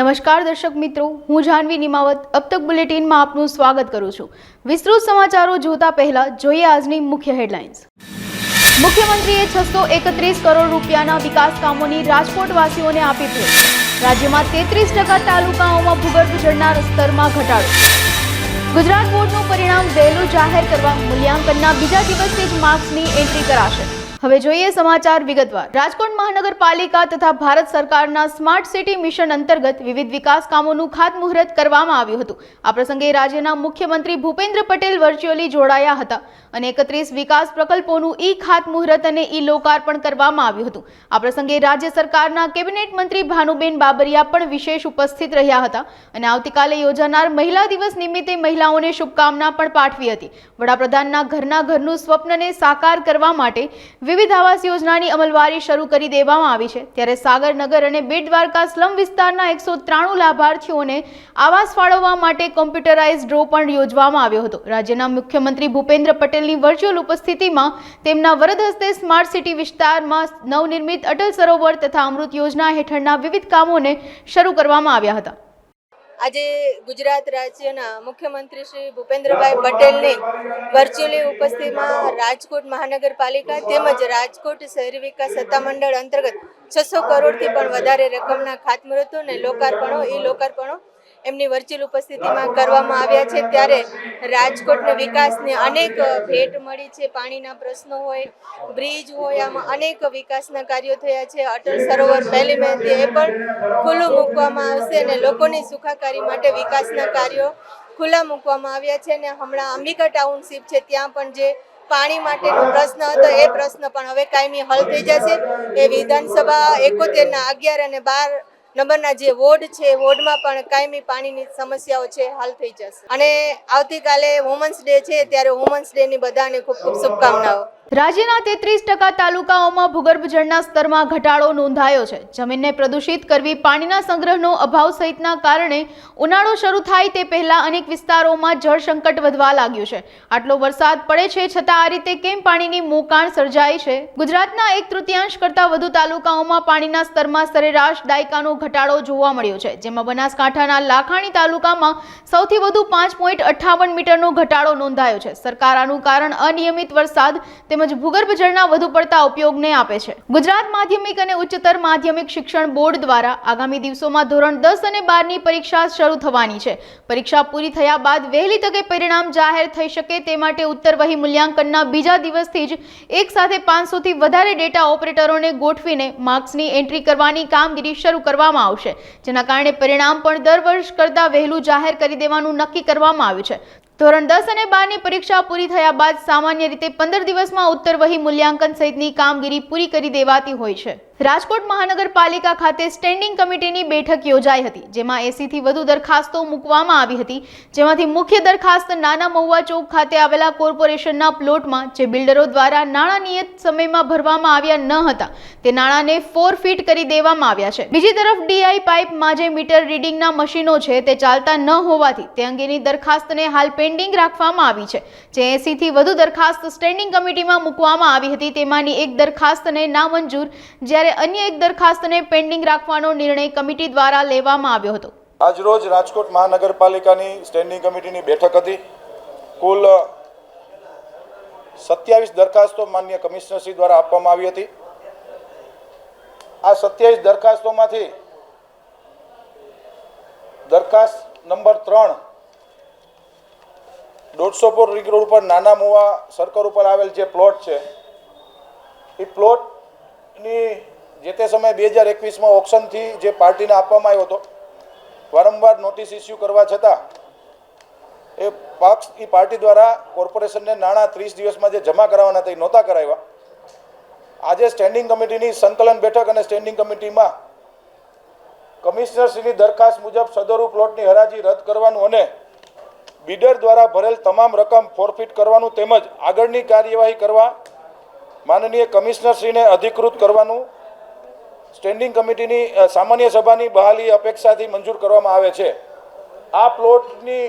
નમસ્કાર દર્શક મિત્રો, હું જાનવી નિમાવત अब तक બુલેટિનમાં આપનું સ્વાગત કરું છું। વિસ્તૃત સમાચારો જોતા પહેલા જોઈએ આજની મુખ્ય હેડલાઇન્સ। મુખ્યમંત્રીએ 631 કરોડ રૂપિયાના વિકાસ કામોની રાજકોટવાસીઓને આપી ભેટ। રાજ્યમાં 33% તાલુકાઓમાં ભૂગર્ભ જળના સ્તરમાં ઘટાડો। ગુજરાત બોર્ડનું પરિણામ વહેલું જાહેર કરવા મૂલ્યાંકનના બીજા દિવસથી જ માર્ક્સની એન્ટ્રી કરાશે। હવે જોઈએ સમાચાર વિગતવાર। રાજકોટ મહાનગરપાલિકા તથા ભારત સરકારના સ્માર્ટ સિટી મિશન અંતર્ગત વિવિધ વિકાસ કામોનું ખાતમુહૂર્ત કરવામાં આવ્યું હતું। આ પ્રસંગે રાજ્યના મુખ્યમંત્રી ભૂપેન્દ્ર પટેલ વર્ચ્યુઅલી જોડાયા હતા અને 31 વિકાસ પ્રકલ્પોનું ઈ ખાતમુહૂર્ત અને ઈ લોકાર્પણ કરવામાં આવ્યું હતું। આ પ્રસંગે રાજ્ય સરકારના કેબિનેટ મંત્રી ભાનુબેન બાબરિયા પણ વિશેષ ઉપસ્થિત રહ્યા હતા અને આવતીકાલે યોજાનાર મહિલા દિવસ નિમિત્તે મહિલાઓને શુભકામના પણ પાઠવી હતી। વડાપ્રધાનના ઘરના ઘરનું સ્વપ્નને સાકાર કરવા માટે વિવિધ આવાસ યોજનાની અમલવારી શરૂ કરી દેવામાં આવી છે। ત્યારે સાગરનગર અને બેટ દ્વારકા સ્લમ વિસ્તારના 193 લાભાર્થીઓને આવાસ ફાળવવા માટે કોમ્પ્યુટરાઇઝ ડ્રો પણ યોજવામાં આવ્યો હતો। રાજ્યના મુખ્યમંત્રી ભૂપેન્દ્ર પટેલની વર્ચ્યુઅલ ઉપસ્થિતિમાં તેમના વરદ હસ્તે સ્માર્ટ સિટી વિસ્તારમાં નવનિર્મિત અટલ સરોવર તથા અમૃત યોજના હેઠળના વિવિધ કામોને શરૂ કરવામાં આવ્યા હતા। આજે ગુજરાત રાજ્યના મુખ્યમંત્રી શ્રી ભૂપેન્દ્રભાઈ પટેલની વર્ચ્યુઅલી ઉપસ્થિતિમાં રાજકોટ મહાનગરપાલિકા તેમજ રાજકોટ શહેરી વિકાસ સત્તામંડળ અંતર્ગત 600 કરોડથી પણ વધારે રકમના ખાતમુહૂર્તો અને લોકાર્પણો એમની વર્ચ્યુઅલ ઉપસ્થિતિમાં કરવામાં આવ્યા છે। ત્યારે રાજકોટને વિકાસની અનેક ભેટ મળી છે। પાણીના પ્રશ્નો હોય, બ્રિજ હોય, આમાં અનેક વિકાસના કાર્યો થયા છે। અટલ સરોવર 1 મેથી એ પણ ખુલ્લું મૂકવામાં આવશે અને લોકોની સુખાકારી માટે વિકાસના કાર્યો ખુલ્લા મૂકવામાં આવ્યા છે। અને હમણાં અંબિકા ટાઉનશીપ છે, ત્યાં પણ જે પાણી માટેનો પ્રશ્ન હતો એ પ્રશ્ન પણ હવે કાયમી હલ થઈ જશે। એ વિધાનસભા 71ના 11 અને 12 નંબરના જે વોર્ડ છે, વોર્ડમાં પણ કાયમી પાણીની સમસ્યાઓ છે હલ થઈ જશે। અને આવતીકાલે વુમન્સ ડે છે, ત્યારે વુમન્સ ડેની બધાને ખૂબ ખૂબ શુભકામનાઓ। રાજ્યના 33% તાલુકાઓમાં ભૂગર્ભ જળના સ્તરમાં ઘટાડો નોંધાયો છે। જમીનને પ્રદૂષિત કરવી, પાણીના સંગ્રહનો અભાવ સહિતના કારણે ઉનાળો શરૂ થાય તે પહેલા અનેક વિસ્તારોમાં જળ સંકટ વધવા લાગ્યું છે। આટલો વરસાદ પડે છે છતાં આ રીતે કેમ પાણીની મોકાણ સર્જાય છે? ગુજરાતના 1/3 કરતાં વધુ તાલુકાઓમાં પાણીના સ્તરમાં સરેરાશ દાયકાનો ઘટાડો જોવા મળ્યો છે, જેમાં બનાસકાંઠાના લાખાણી તાલુકામાં સૌથી વધુ 5.58 મીટરનો ઘટાડો નોંધાયો છે। સરકાર આનું કારણ અનિયમિત વરસાદ તેમજ ભૂગર્ભ જળના વધુ પડતા ઉપયોગને આપે છે। ગુજરાત માધ્યમિક અને ઉચ્ચતર માધ્યમિક શિક્ષણ બોર્ડ દ્વારા આગામી દિવસોમાં ધોરણ 10 અને 12ની પરીક્ષા શરૂ થવાની છે। પરીક્ષા પૂરી થયા બાદ વહેલી તકે પરિણામ જાહેર થઈ શકે તે માટે ઉત્તરવહી મૂલ્યાંકનના બીજા દિવસથી જ એક સાથે 500થી વધારે ડેટા ઓપરેટરોને ગોઠવીને માર્ક્સની એન્ટ્રી કરવાની કામગીરી શરૂ કરવામાં આવશે, જેના કારણે પરિણામ પણ દર વર્ષ કરતાં વહેલું જાહેર કરી દેવાનું નક્કી કરવામાં આવ્યું છે। ધોરણ 10 અને 12ની પરીક્ષા પૂરી થયા બાદ સામાન્ય રીતે 15 દિવસમાં ઉત્તરવહી મૂલ્યાંકન સહિતની કામગીરી પૂરી કરી દેવાતી હોય છે। રાજકોટ મહાનગરપાલિકા ખાતે સ્ટેન્ડિંગ કમિટીની બેઠક યોજાઈ હતી, જેમાં 80થી વધુ દરખાસ્તો મૂકવામાં આવી હતી, જેમાંથી મુખ્ય દરખાસ્ત નાના મહુવા ચોક ખાતે આવેલા કોર્પોરેશનના પ્લોટમાં જે બિલ્ડરો દ્વારા નાણાં નિયત સમયમાં ભરવામાં આવ્યા ન હતા તે નાણાંને ફોરફીટ કરી દેવામાં આવ્યા છે। બીજી તરફ ડીઆઈ પાઇપમાં જે મીટર રીડિંગના મશીનો છે તે ચાલતા ન હોવાથી તે અંગેની દરખાસ્તને હાલ પેન્ડિંગ રાખવામાં આવી છે। જે 80થી વધુ દરખાસ્ત સ્ટેન્ડિંગ કમિટીમાં મૂકવામાં આવી હતી, તેમાંની એક દરખાસ્તને નામંજૂર, જ્યારે અન્ય એક દરખાસ્તને પેન્ડિંગ રાખવાનો નિર્ણય કમિટી દ્વારા લેવામાં આવ્યો હતો। આજરોજ રાજકોટ મહાનગરપાલિકાની સ્ટેન્ડિંગ કમિટીની બેઠક હતી। કુલ 27 દરખાસ્તો માન્ય કમિશનરશ્રી દ્વારા આપવામાં આવી હતી। આ 27 દરખાસ્તોમાંથી દરખાસ્ત નંબર 3 150 રિંગ રોડ ઉપર નાના મોવા સર્કલ ઉપર આવેલ જે પ્લોટ છે, એ પ્લોટની જે તે સમયે 2021માં ઓપ્શનથી જે પાર્ટીને આપવામાં આવ્યો હતો, વારંવાર નોટિસ ઇસ્યુ કરવા છતાં એ પાર્ટી દ્વારા કોર્પોરેશનને નાણાં 30 દિવસમાં જે જમા કરાવવાના હતા એ નહોતા કરાવ્યા। આજે સ્ટેન્ડિંગ કમિટીની સંકલન બેઠક અને સ્ટેન્ડિંગ કમિટીમાં કમિશનરશ્રીની દરખાસ્ત મુજબ સદરુ પ્લોટની હરાજી રદ કરવાનું અને બિડર દ્વારા ભરેલ તમામ રકમ ફોરફીટ કરવાનું તેમજ આગળની કાર્યવાહી કરવા માનનીય કમિશનરશ્રીને અધિકૃત કરવાનું સ્ટેન્ડિંગ કમિટીની સામાન્ય સભાની બહાલી અપેક્ષાથી મંજૂર કરવામાં આવે છે। આ પ્લોટની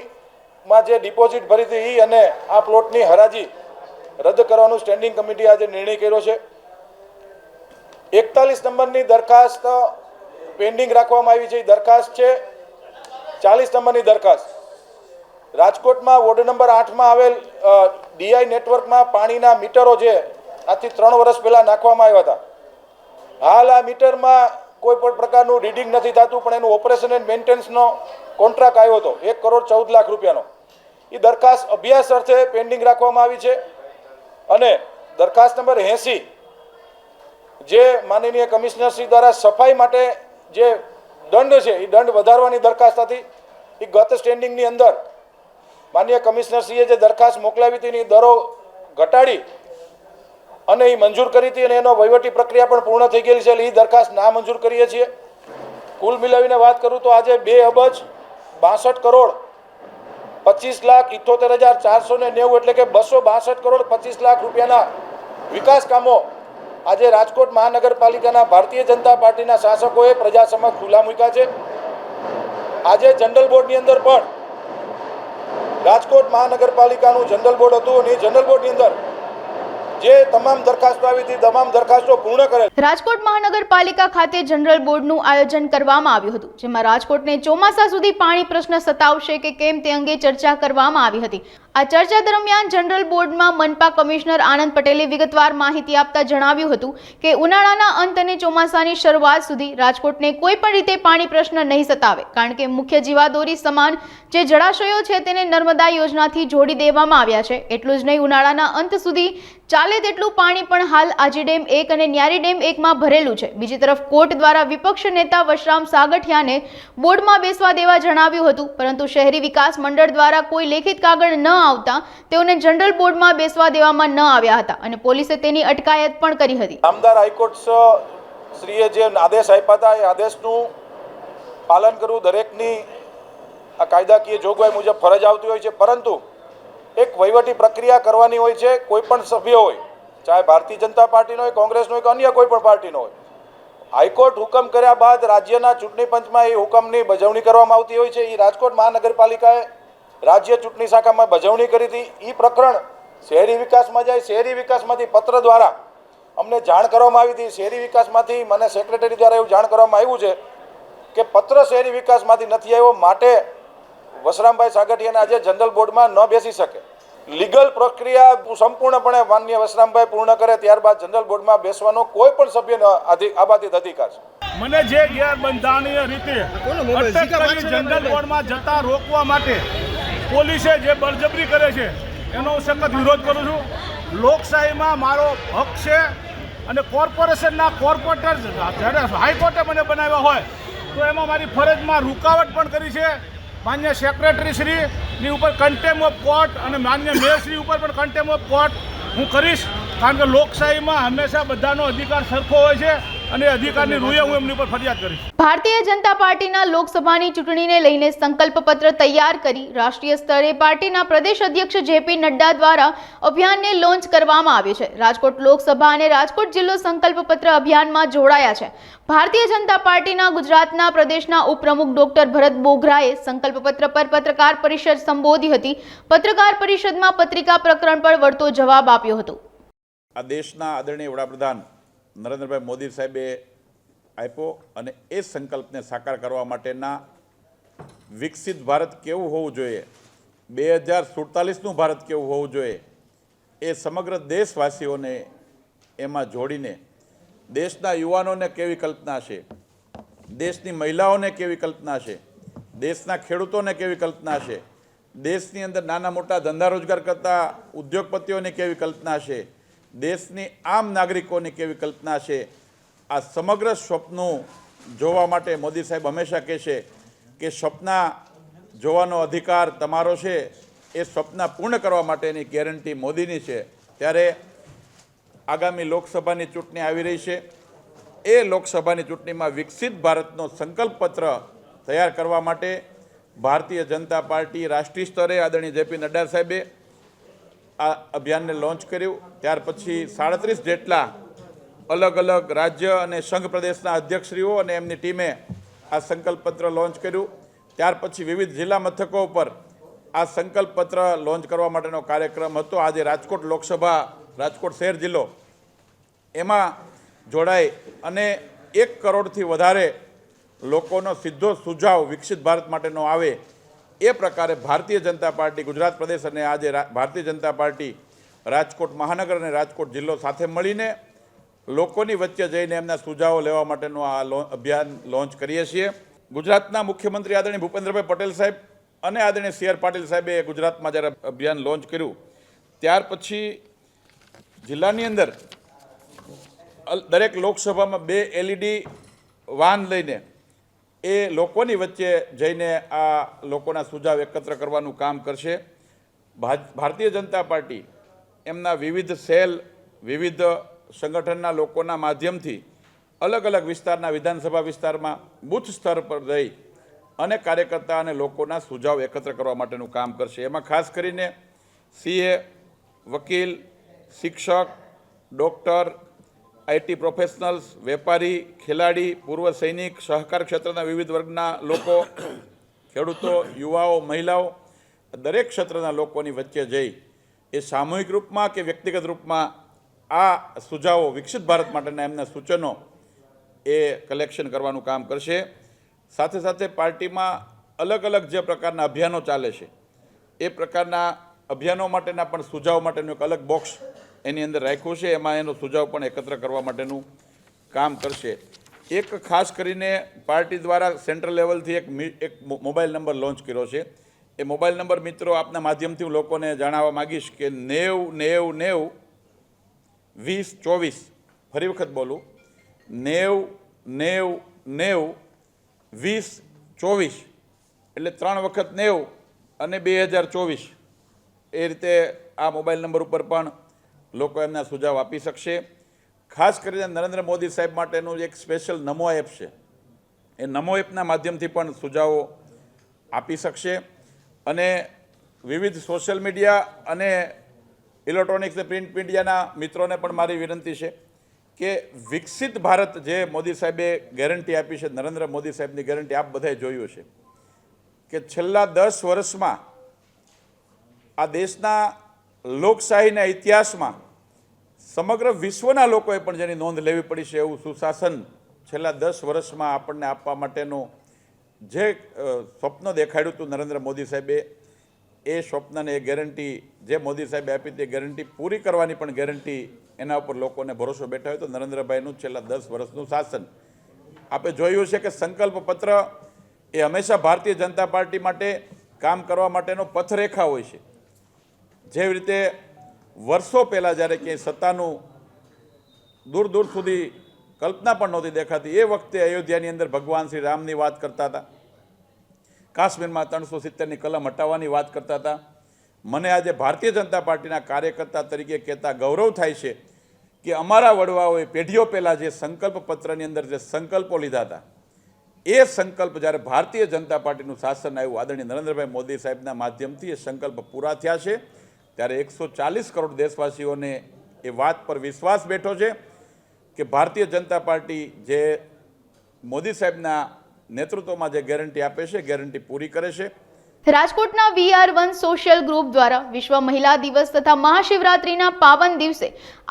માં જે ડિપોઝિટ ભરી હતી અને આ પ્લોટની હરાજી રદ કરવાનું સ્ટેન્ડિંગ કમિટી આજે નિર્ણય કર્યો છે। 41 નંબરની દરખાસ્ત પેન્ડિંગ રાખવામાં આવી છે. એ દરખાસ્ત છે 40 નંબરની દરખાસ્ત. રાજકોટમાં વોર્ડ નંબર 8માં આવેલ ડીઆઈ નેટવર્કમાં પાણીના મીટરો છે આજથી 3 વર્ષ પહેલાં નાખવામાં આવ્યા હતા. હાલ આ મીટરમાં કોઈ પણ પ્રકારનું રીડિંગ નથી થતું, પણ એનું ઓપરેશન એન્ડ મેન્ટેનન્સનો કોન્ટ્રાક્ટ આવ્યો હતો 1,14,00,000 રૂપિયાનો. એ દરખાસ્ત અભ્યાસ અર્થે પેન્ડિંગ રાખવામાં આવી છે. અને દરખાસ્ત નંબર 80 જે માનનીય કમિશનરશ્રી દ્વારા સફાઈ માટે જે દંડ છે એ દંડ વધારવાની દરખાસ્ત હતી. એ ગત સ્ટેન્ડિંગની અંદર માનનીય કમિશનરશ્રીએ જે દરખાસ્ત મોકલાવી હતી એની દરો ઘટાડી અને એ મંજૂર કરી હતી, અને એનો વહીવટી પ્રક્રિયા પણ પૂર્ણ થઈ ગયેલી છે. એટલે એ દરખાસ્ત ના મંજૂર કરીએ છીએ. કુલ મિલાવીને વાત કરું તો આજે 2,62,25,78,490 એટલે કે 262 કરોડ 25 લાખ રૂપિયાના વિકાસ કામો આજે રાજકોટ મહાનગરપાલિકાના ભારતીય જનતા પાર્ટીના શાસકોએ પ્રજા સમક્ષ ખુલ્લા મૂક્યા છે. આજે જનરલ બોર્ડની અંદર પણ રાજકોટ મહાનગરપાલિકાનું જનરલ બોર્ડ હતું અને એ જનરલ બોર્ડની અંદર જે તમામ દરખાસ્તો આવી હતી તમામ દરખાસ્તો પૂર્ણ કરેલ. રાજકોટ મહાનગરપાલિકા ખાતે જનરલ બોર્ડનું આયોજન કરવામાં આવ્યું હતું, જેમાં રાજકોટને ચોમાસા સુધી પાણી પ્રશ્ન સતાવશે કે કેમ તે અંગે ચર્ચા કરવામાં આવી હતી. આ ચર્ચા દરમિયાન જનરલ બોર્ડમાં મનપા કમિશનર આનંદ પટેલે વિગતવાર માહિતી આપતા જણાવ્યું હતું કે ઉનાળાના અંત અને ચોમાસાની શરૂઆત સુધી રાજકોટને કોઈ પણ રીતે પાણી પ્રશ્ન નહીં સતાવે, કારણ કે મુખ્ય જીવાદોરી સમાન જે જળાશયો છે તેને નર્મદા યોજનાથી જોડી દેવામાં આવ્યા છે. એટલું જ નહીં, ઉનાળાના અંત સુધી ચાલે તેટલું પાણી પણ હાલ આજી ડેમ 1 અને ન્યારી ડેમ 1માં ભરેલું છે. બીજી તરફ કોર્ટ દ્વારા વિપક્ષ નેતા વશરામ સાગઠિયાને બોર્ડમાં બેસવા દેવા જણાવ્યું હતું, પરંતુ શહેરી વિકાસ મંડળ દ્વારા કોઈ લેખિત કાગળ ન આવતા તેઓને જનરલ બોર્ડમાં બેસવા દેવામાં ન આવ્યા હતા અને પોલીસે તેની અટકાયત પણ કરી હતી. નામદાર હાઈકોર્ટ શ્રીએ જે આદેશ આપ્યા હતા એ આદેશનું પાલન કરવું દરેકની આ કાયદાકીય જોગવાઈ મુજબ ફરજ આવતી હોય છે, પરંતુ એક વહીવટી પ્રક્રિયા કરવાની હોય છે. કોઈ પણ સભ્ય હોય, ચાહે ભારતીય જનતા પાર્ટીનો હોય, કોંગ્રેસનો હોય કે અન્ય કોઈ પણ પાર્ટીનો હોય, હાઈકોર્ટ હુકમ કર્યા બાદ રાજ્યના ચૂંટણી પંચમાં એ હુકમની બજવણી કરવામાં આવતી હોય છે. એ રાજકોટ મહાનગરપાલિકાએ રાજ્ય ચૂંટણી શાખામાં બજવણી કરી હતી. એ પ્રકરણ શહેરી વિકાસમાં જાય. શહેરી વિકાસમાંથી પત્ર દ્વારા અમને જાણ કરવામાં આવી હતી. શહેરી વિકાસમાંથી મને સેક્રેટરી દ્વારા એવું જાણ કરવામાં આવ્યું છે કે પત્ર શહેરી વિકાસમાંથી નથી આવ્યો, માટે વશરામભાઈ સાગઠિયાને આજે જનરલ બોર્ડમાં ન બેસી શકે. લીગલ પ્રક્રિયા સંપૂર્ણપણે માનનીય વશરામભાઈ પૂર્ણ કરે ત્યારબાદ જનરલ બોર્ડમાં બેસવાનો કોઈ પણ સભ્યનો આબાદિત અધિકાર છે. મને જે ગેરબંધારણીય રીતે અટક કરી જનરલ બોર્ડમાં જતા રોકવા માટે પોલીસે જે બળજબરી કરે છે એનો હું સખત વિરોધ કરું છું. લોકશાહીમાં મારો હક છે અને કોર્પોરેશનના કોર્પોરેટર જ્યારે હાઈકોર્ટે મને બનાવ્યા હોય તો એમાં મારી ફરજમાં રૂકાવટ પણ કરી છે. માન્ય સેક્રેટરી શ્રીની ઉપર કન્ટેમ્પ ઓફ કોર્ટ અને માન્ય મેયર શ્રી ઉપર પણ કન્ટેમ્પ ઓફ કોર્ટ હું કરીશ, કારણ કે લોકશાહીમાં હંમેશા બધાનો અધિકાર સરખો હોય છે અને અધિકારની રૂએ હું એમની ઉપર ફરિયાદ કરીશ. ભારતીય જનતા પાર્ટીના લોકસભાની ચૂંટણીને લઈને સંકલ્પ પત્ર તૈયાર કરી રાષ્ટ્રીય સ્તરે પાર્ટીના પ્રદેશ અધ્યક્ષ જેપી નડ્ડા દ્વારા અભિયાનને લોન્ચ કરવામાં આવ્યું છે. રાજકોટ લોકસભા અને રાજકોટ જિલ્લો સંકલ્પ પત્ર અભિયાનમાં જોડાયા છે. ભારતીય જનતા પાર્ટીના ગુજરાતના પ્રદેશના ઉપપ્રમુખ ડોક્ટર ભરત બોઘરાએ સંકલ્પ પત્ર પર પત્રકાર પરિષદ સંબોધી હતી. પત્રકાર પરિષદમાં પત્રિકા પ્રકરણ પર વળતો જવાબ આપ્યો હતો. આ દેશના આદરણીય વડાપ્રધાન નરેન્દ્રભાઈ મોદી સાહેબે આપ્યો અને એ સંકલ્પને સાકાર કરવા માટેના વિકસિત ભારત કેવું હોવું જોઈએ, 2047નું ભારત કેવું હોવું જોઈએ, એ સમગ્ર દેશવાસીઓને એમાં જોડીને દેશના યુવાનોને કેવી કલ્પના છે, દેશની મહિલાઓને કેવી કલ્પના છે, દેશના ખેડૂતોને કેવી કલ્પના છે, દેશની અંદર નાના મોટા ધંધા રોજગાર કરતા ઉદ્યોગપતિઓની કેવી કલ્પના છે, દેશની આમ નાગરિકોની કેવી કલ્પના છે. આ સમગ્ર સ્વપ્નું જોવા માટે મોદી સાહેબ હંમેશા કહે છે કે સ્વપ્ના જોવાનો અધિકાર તમારો છે, એ સ્વપ્ના પૂર્ણ કરવા માટેની ગેરંટી મોદીની છે. ત્યારે આગામી લોકસભાની ચૂંટણી આવી રહી છે. એ લોકસભાની ચૂંટણીમાં વિકસિત ભારતનો સંકલ્પ પત્ર તૈયાર કરવા માટે ભારતીય જનતા પાર્ટી રાષ્ટ્રીય સ્તરે આદરણીય જેપી નડ્ડા સાહેબે આ અભિયાનને લોન્ચ કર્યું. ત્યાર પછી 37 જેટલા અલગ અલગ રાજ્ય અને સંઘ પ્રદેશના અધ્યક્ષશ્રીઓ અને એમની ટીમે આ સંકલ્પ પત્ર લોન્ચ કર્યું. ત્યાર પછી વિવિધ જિલ્લા મથકો ઉપર આ સંકલ્પ પત્ર લોન્ચ કરવા માટેનો કાર્યક્રમ હતો. આજે રાજકોટ લોકસભા, રાજકોટ શહેર જિલ્લો એમાં જોડાઈ અને 1 કરોડથી વધારે લોકોનો સીધો સુઝાવ વિકસિત ભારત માટેનો આવે એ પ્રકારે ભારતીય જનતા પાર્ટી ગુજરાત પ્રદેશ અને આજે ભારતીય જનતા પાર્ટી રાજકોટ મહાનગર અને રાજકોટ જિલ્લો સાથે મળીને લોકોની વચ્ચે જઈને એમના સુઝાવો લેવા માટેનું આ અભિયાન લોન્ચ કરીએ છીએ. ગુજરાતના મુખ્યમંત્રી આદરણીય ભૂપેન્દ્રભાઈ પટેલ સાહેબ અને આદરણીય સી.આર. પાટીલ સાહેબે ગુજરાતમાં જ્યારે અભિયાન લોન્ચ કર્યું ત્યાર પછી જિલ્લાની અંદર દરેક લોકસભામાં 2 LED વાન લઈને એ લોકોની વચ્ચે જઈને આ લોકોના સુઝાવ એકત્ર કરવાનું કામ કરશે. ભારતીય જનતા પાર્ટી એમના વિવિધ સેલ વિવિધ સંગઠનના લોકોના માધ્યમથી અલગ અલગ વિસ્તારના વિધાનસભા વિસ્તારમાં બૂથ સ્તર પર જઈ અને કાર્યકર્તા અને લોકોના સુઝાવ એકત્ર કરવા માટેનું કામ કરશે. એમાં ખાસ કરીને CA, વકીલ, શિક્ષક, ડૉક્ટર, IT પ્રોફેશનલ્સ, વેપારી, ખેલાડી, પૂર્વ સૈનિક, સહકાર ક્ષેત્રના વિવિધ વર્ગના લોકો, ખેડૂતો, યુવાઓ, મહિલાઓ, દરેક ક્ષેત્રના લોકોની વચ્ચે જઈ એ સામૂહિક રૂપમાં કે વ્યક્તિગત રૂપમાં આ સુઝાવો વિકસિત ભારત માટેના એમના સૂચનો એ કલેક્શન કરવાનું કામ કરશે. સાથે સાથે પાર્ટીમાં અલગ અલગ જે પ્રકારના અભિયાનો ચાલે છે એ પ્રકારના અભિયાનો માટેના પણ સુઝાવ માટેનું એક અલગ બોક્સ એની અંદર રાખ્યું છે. એમાં એનો સુઝાવ પણ એકત્ર કરવા માટેનું કામ કરશે. એક ખાસ કરીને પાર્ટી દ્વારા સેન્ટ્રલ લેવલથી એક મોબાઈલ નંબર લોન્ચ કર્યો છે. એ મોબાઈલ નંબર મિત્રો આપના માધ્યમથી હું લોકોને જણાવવા માગીશ કે 9090902024. ફરી વખત બોલું 9090902024 એટલે 3 વખત 90 અને 2024 એ રીતે આ મોબાઈલ નંબર ઉપર પણ લોકો એમના સુઝાવ આપી શકશે. ખાસ કરીને નરેન્દ્ર મોદી સાહેબ માટેનું એક સ્પેશિયલ નમો એપ છે. એ નમો એપના માધ્યમથી પણ સુઝાવો આપી શકશે. અને વિવિધ સોશિયલ મીડિયા અને ઇલેક્ટ્રોનિક્સ અને પ્રિન્ટ મીડિયાના મિત્રોને પણ મારી વિનંતી છે કે વિકસિત ભારત જે મોદી સાહેબે ગેરંટી આપી છે, નરેન્દ્ર મોદી સાહેબની ગેરંટી આપ બધાએ જોયું છે કે છેલ્લા 10 વર્ષમાં આ દેશના લોકશાહીના ઇતિહાસમાં સમગ્ર વિશ્વના લોકોએ પણ જેની નોંધ લેવી પડી છે એવું સુશાસન છેલ્લા 10 વર્ષમાં આપણને આપવા માટેનું જે સ્વપ્ન દેખાડ્યું હતું નરેન્દ્ર મોદી સાહેબે એ સ્વપ્નને એ ગેરંટી જે મોદી સાહેબે આપી તે ગેરંટી પૂરી કરવાની પણ ગેરંટી એના ઉપર લોકોને ભરોસો બેઠા હોય તો નરેન્દ્રભાઈનું છેલ્લા 10 વર્ષનું શાસન. આપણે જોયું છે કે સંકલ્પ પત્ર એ હંમેશા ભારતીય જનતા પાર્ટી માટે કામ કરવા માટેનો પથરેખા હોય છે. જેવી રીતે વર્ષો પહેલાં જ્યારે ક્યાંય સત્તાનું દૂર દૂર સુધી કલ્પના પણ નહોતી દેખાતી એ વખતે અયોધ્યાની અંદર ભગવાન શ્રી રામની વાત કરતા હતા, કાશ્મીરમાં 370ની કલમ હટાવવાની વાત કરતા હતા. મને આજે ભારતીય જનતા પાર્ટીના કાર્યકર્તા તરીકે કહેતા ગૌરવ થાય છે કે અમારા વડવાઓએ પેઢીઓ પહેલાં જે સંકલ્પ પત્રની અંદર જે સંકલ્પો લીધા હતા એ સંકલ્પ જ્યારે ભારતીય જનતા પાર્ટીનું શાસન આવ્યું આદરણીય નરેન્દ્રભાઈ મોદી સાહેબના માધ્યમથી એ સંકલ્પ પૂરા થયા છે. ત્યારે 140 કરોડ દેશવાસીઓને એ વાત પર વિશ્વાસ બેઠો છે કે ભારતીય જનતા પાર્ટી જે મોદી સાહેબના નેતૃત્વમાં જે ગેરંટી આપે છે ગેરંટી પૂરી કરે છે. રાજકોટના VR1 સોશિયલ ગ્રુપ દ્વારા વિશ્વ મહિલા દિવસ તથા મહાશિવરાત્રિના પાવન દિવસે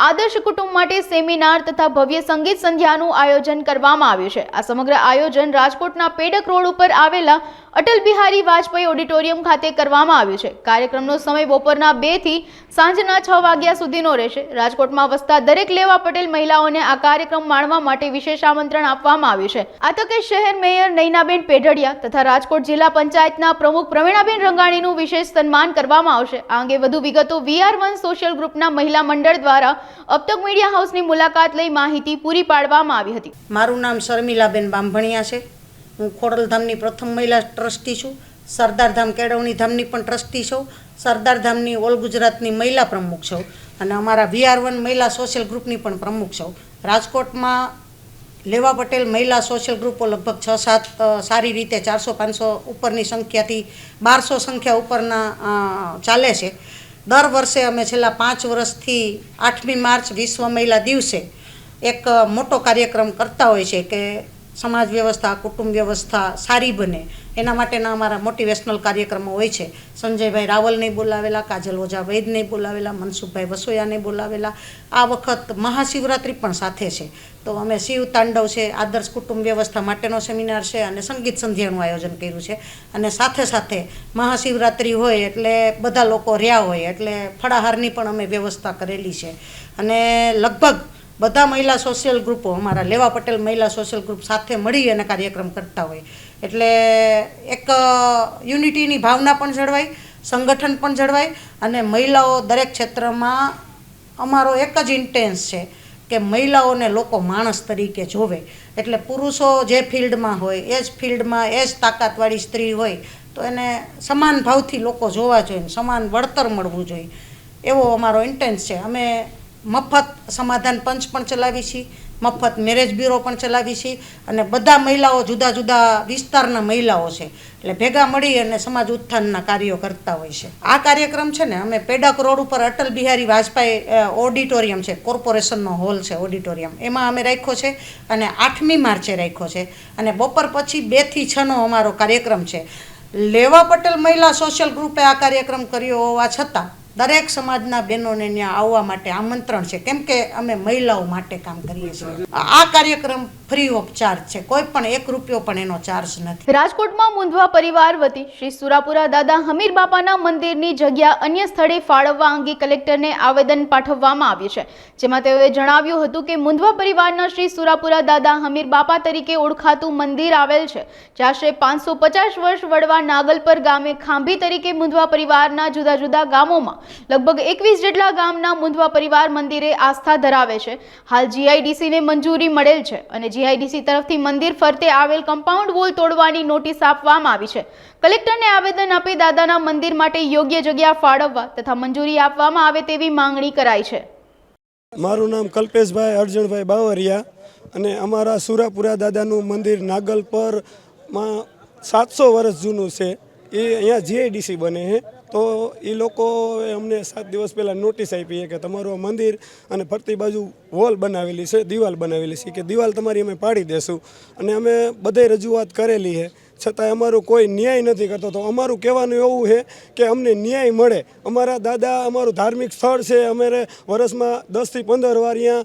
આદર્શ કુટુંબ માટે સેમિનાર તથા ભવ્ય સંગીત સંધ્યાનું આયોજન કરવામાં આવ્યું છે. આ સમગ્ર આયોજન રાજકોટના પેડક રોડ ઉપર આવેલા અટલ બિહારી વાજપેયી ઓડિટોરિયમ ખાતે કરવામાં આવ્યું છે. કાર્યક્રમનો સમય બપોરના 2 થી સાંજના 6 વાગ્યા સુધીનો રહેશે. રાજકોટમાં વસતા દરેક લેવા પટેલ મહિલાઓને આ કાર્યક્રમ માણવા માટે વિશેષ આમંત્રણ આપવામાં આવ્યું છે. આ તકે શહેર મેયર નૈનાબેન પેઢડિયા તથા રાજકોટ જિલ્લા પંચાયતના પ્રમુખ પ્રવીણાબેન રંગાણીનું વિશેષ સન્માન કરવામાં આવશે. આ અંગે વધુ વિગતો VR1 સોશિયલ ગ્રુપના મહિલા મંડળ દ્વારા અબતક મીડિયા હાઉસની મુલાકાત લઈ માહિતી પૂરી પાડવામાં આવી હતી. મારું નામ શર્મિલાબેન બાંભણિયા છે. હું ખોડલધામની પ્રથમ મહિલા ટ્રસ્ટી છું. સરદારધામ કેળવણી ધામની પણ ટ્રસ્ટી છું. સરદારધામની ઓલ ગુજરાતની મહિલા પ્રમુખ છું અને અમારા VR1 મહિલા સોશિયલ ગ્રુપની પણ પ્રમુખ છું. રાજકોટમાં લેવા પટેલ મહિલા સોશિયલ ગ્રુપો લગભગ 6-7 સારી રીતે 400-500 ઉપરની સંખ્યાથી 1200 સંખ્યા ઉપરના ચાલે છે. દર વર્ષે અમે છેલ્લા 5 વર્ષથી 8મી માર્ચ વિશ્વ મહિલા દિવસે એક મોટો કાર્યક્રમ કરતા હોય છે કે સમાજ વ્યવસ્થા કુટુંબ વ્યવસ્થા સારી બને એના માટેના અમારા મોટિવેશનલ કાર્યક્રમો હોય છે. સંજયભાઈ રાવલને બોલાવેલા, કાજલ ઓઝા વૈદને બોલાવેલા, મનસુખભાઈ વસોયાને બોલાવેલા. આ વખત મહાશિવરાત્રિ પણ સાથે છે, તો અમે શિવ તાંડવ છે, આદર્શ કુટુંબ વ્યવસ્થા માટેનો સેમિનાર છે અને સંગીત સંધ્યાનું આયોજન કર્યું છે. અને સાથે સાથે મહાશિવરાત્રિ હોય એટલે બધા લોકો રહ્યા હોય એટલે ફળાહારની પણ અમે વ્યવસ્થા કરેલી છે. અને લગભગ બધા મહિલા સોશિયલ ગ્રુપો, અમારા લેવા પટેલ મહિલા સોશિયલ ગ્રુપ સાથે મળી અને કાર્યક્રમ કરતા હોય એટલે એક યુનિટીની ભાવના પણ જળવાય, સંગઠન પણ જળવાય અને મહિલાઓ દરેક ક્ષેત્રમાં અમારો એક જ ઇન્ટેન્સ છે કે મહિલાઓને લોકો માણસ તરીકે જોવે. એટલે પુરુષો જે ફિલ્ડમાં હોય એ જ ફિલ્ડમાં એ જ તાકાતવાળી સ્ત્રી હોય તો એને સમાન ભાવથી લોકો જોવા જોઈએ, સમાન વળતર મળવું જોઈએ, એવો અમારો ઇન્ટેન્સ છે. અમે મફત સમાધાન પંચ પણ ચલાવી છીએ, મફત મેરેજ બ્યુરો પણ ચલાવી છીએ અને બધા મહિલાઓ જુદા જુદા વિસ્તારના મહિલાઓ છે એટલે ભેગા મળી અને સમાજ ઉત્થાનના કાર્યો કરતા હોય છે. આ કાર્યક્રમ છે ને અમે પેડક રોડ ઉપર અટલ બિહારી વાજપેયી ઓડિટોરિયમ છે, કોર્પોરેશનનો હોલ છે ઓડિટોરિયમ, એમાં અમે રાખ્યો છે અને 8મી માર્ચે રાખ્યો છે અને બપોર પછી 2 થી 6નો અમારો કાર્યક્રમ છે. લેવા પટેલ મહિલા સોશિયલ ગ્રુપે આ કાર્યક્રમ કર્યો હોવા છતાં દરેક સમાજના બહેનોને ત્યાં આવવા માટે આમંત્રણ છે, કેમ કે અમે મહિલાઓ માટે કામ કરીએ છીએ. આ કાર્યક્રમ ફ્રી ઓફ ચાર્જ છે, કોઈ પણ 1 રૂપિયો પણ એનો ચાર્જ નથી. રાજકોટમાં મુંધવા પરિવાર વતી શ્રી સુરાપુરા દાદા હમીર બાપાના મંદિરની જગ્યા અન્ય સ્થળે ફાળવવા અંગે કલેક્ટરને આવેદન પાઠવવામાં આવ્યું છે, જેમાં તેઓએ જણાવ્યું હતું કે મુંધવા પરિવારના શ્રી સુરાપુરા દાદા હમીર બાપા તરીકે ઓળખાતું મંદિર આવેલ છે, જે આશરે 550 વર્ષ વડવા નાગલપર ગામે ખાંભી તરીકે મુંધવા પરિવારના જુદા જુદા ગામોમાં લગભગ 21 જેટલા ગામના મુંધવા પરિવાર મંદિરે આસ્થા ધરાવે છે. હાલ GIDCને મંજૂરી મળેલ છે અને GIDC તરફથી મંદિર ફરતે આવેલ કમ્પાઉન્ડ વોલ તોડવાની નોટિસ આપવામાં આવી છે. કલેક્ટરને આવેદન આપી દાદાના મંદિર માટે યોગ્ય જગ્યા ફાળવવા તથા મંજૂરી આપવામાં આવે તેવી માંગણી કરાઈ છે. મારું નામ કલ્પેશભાઈ અર્જણભાઈ બાવરિયા અને અમારા સુરાપુરા દાદાનું મંદિર નાગલપરમાં 700 વર્ષ જૂનું છે. એ અહીંયા GIDC બને છે, તો એ લોકોએ અમને 7 દિવસ પહેલાં નોટિસ આપી છે કે તમારું મંદિર અને ફરતી બાજુ વોલ બનાવેલી છે, દિવાલ બનાવેલી છે, કે દિવાલ તમારી અમે પાડી દેશું. અને અમે બધે રજૂઆત કરેલી છે, છતાં અમારું કોઈ ન્યાય નથી કરતો. તો અમારું કહેવાનું એવું છે કે અમને ન્યાય મળે. અમારા દાદા અમારું ધાર્મિક સ્થળ છે, અમારે વર્ષમાં 10 થી 15 વાર અહીંયા